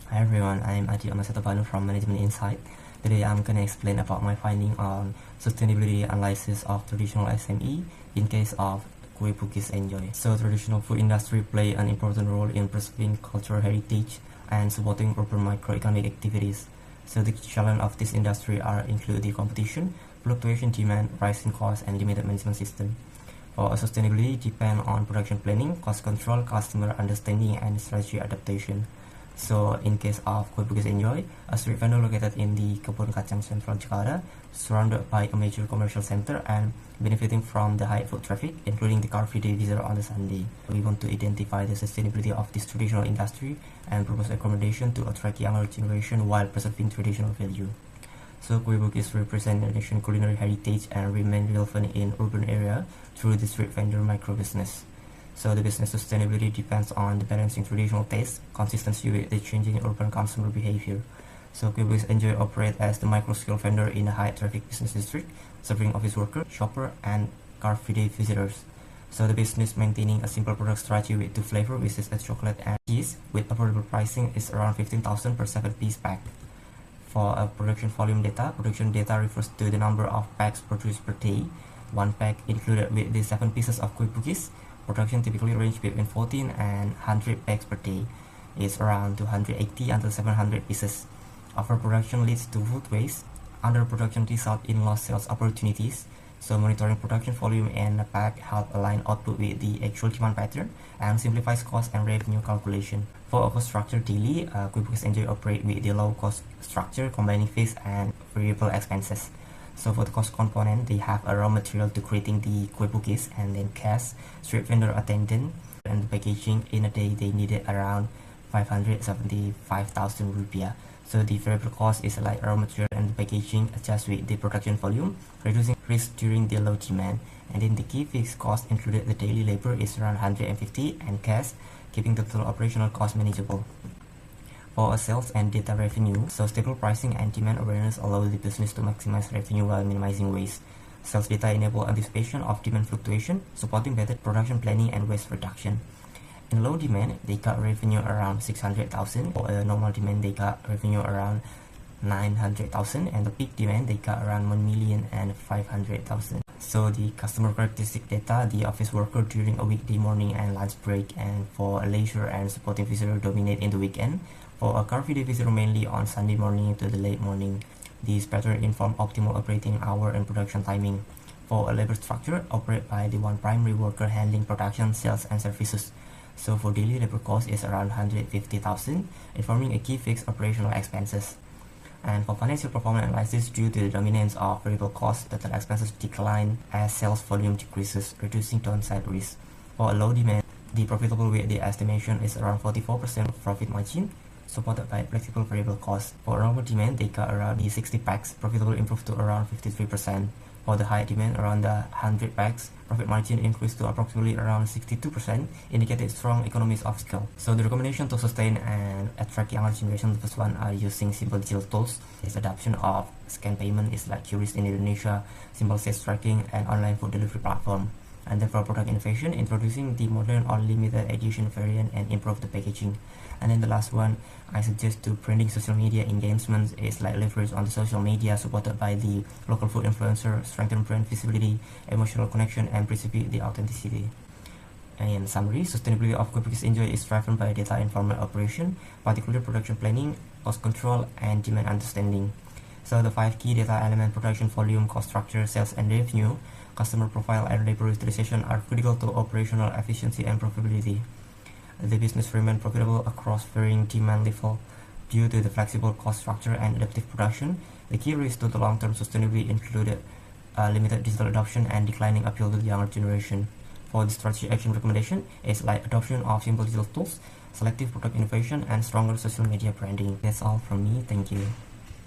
Hi everyone, I'm Adyatma Seto from Management Insight. Today I'm gonna explain about my finding on sustainability analysis of traditional SME in case of Kue Pukis Enjoy. So traditional food industry play an important role in preserving cultural heritage and supporting urban microeconomic activities. So the challenge of this industry are include the competition, fluctuation demand, rising costs, and limited management system. For sustainability depend on production planning, cost control, customer understanding, and strategy adaptation. So in case of Kue Pukis Enjoy, a street vendor located in the Kebun Kacang Central Jakarta, surrounded by a major commercial center and benefiting from the high foot traffic, including the car-free day visitor on the Sunday. We want to identify the sustainability of this traditional industry and propose accommodation to attract younger generation while preserving traditional value. So Kue Pukis represent the national culinary heritage and remain relevant in urban area through the street vendor micro business. So the business sustainability depends on the balancing traditional taste, consistency with the changing urban consumer behavior. So Kue Pukis Enjoy operate as the micro-scale vendor in a high-traffic business district, serving office workers, shopper, and car-free day visitors. So the business maintaining a simple product strategy with two flavors, which is a chocolate and cheese, with affordable pricing is around 15,000 per 7-piece pack. For a production volume data, production data refers to the number of packs produced per day. One pack included with the 7 pieces of Kue Pukis. Production typically range between 14 and 100 packs per day. It's around 280 until 700 pieces. Overproduction leads to food waste. Underproduction results in lost sales opportunities. So monitoring production volume and a pack help align output with the actual demand pattern and simplifies cost and revenue calculation. For a cost structure daily, Kue Pukis Enjoy operate with the low cost structure combining fixed and variable expenses. So for the cost component, they have a raw material to creating the Kue Pukis, and then cash, street vendor attendant, and the packaging. In a day they needed around 575,000 rupiah. So the variable cost is like raw material and the packaging adjust with the production volume, reducing risk during the low demand. And then the key fixed cost included the daily labor is around 150 and cash, keeping the total operational cost manageable. For sales and data revenue, so stable pricing and demand awareness allow the business to maximize revenue while minimizing waste. Sales data enable anticipation of demand fluctuation, supporting better production planning and waste reduction. In low demand, they cut revenue around 600,000. For a normal demand, they cut revenue around 900,000, and the peak demand they cut around 1,500,000. So the customer characteristic data, the office worker during a weekday morning and lunch break, and for a leisure and supporting visitor dominate in the weekend. For a car-free day visitor mainly on Sunday morning to the late morning. These patterns inform optimal operating hour and production timing. For a labor structure, operate by the one primary worker handling production, sales, and services. So for daily labor cost is around 150,000, informing a key fixed operational expenses. And for financial performance analysis, due to the dominance of variable costs, total expenses decline as sales volume decreases, reducing downside risk. For a low demand, the profitable with the estimation is around 44% profit margin, supported by flexible variable costs. For normal demand, they cut around the 60 packs, profitable improved to around 53%. For the high demand, around the 100 packs, profit margin increased to approximately around 62%, indicating strong economies of scale. So the recommendation to sustain and attract younger generation, the first one are using simple digital tools. Its adoption of scan payment is like curious in Indonesia, simple sales tracking, and online food delivery platform. And then for product innovation, introducing the modern or limited edition variant and improve the packaging. And then the last one, I suggest to branding social media engagements is like leverage on the social media supported by the local food influencer, strengthen brand visibility, emotional connection, and preserve the authenticity. And in summary, sustainability of Kue Pukis Enjoy is driven by data-informed operation, particularly production planning, cost control, and demand understanding. So the 5 key data elements: production volume, cost structure, sales and revenue, customer profile, and labor utilization are critical to operational efficiency and profitability. The business remains profitable across varying demand level due to the flexible cost structure and adaptive production. The key risks to the long-term sustainability included limited digital adoption and declining appeal to the younger generation. For the strategy action recommendation is like adoption of simple digital tools, selective product innovation, and stronger social media branding. That's all from me. Thank you.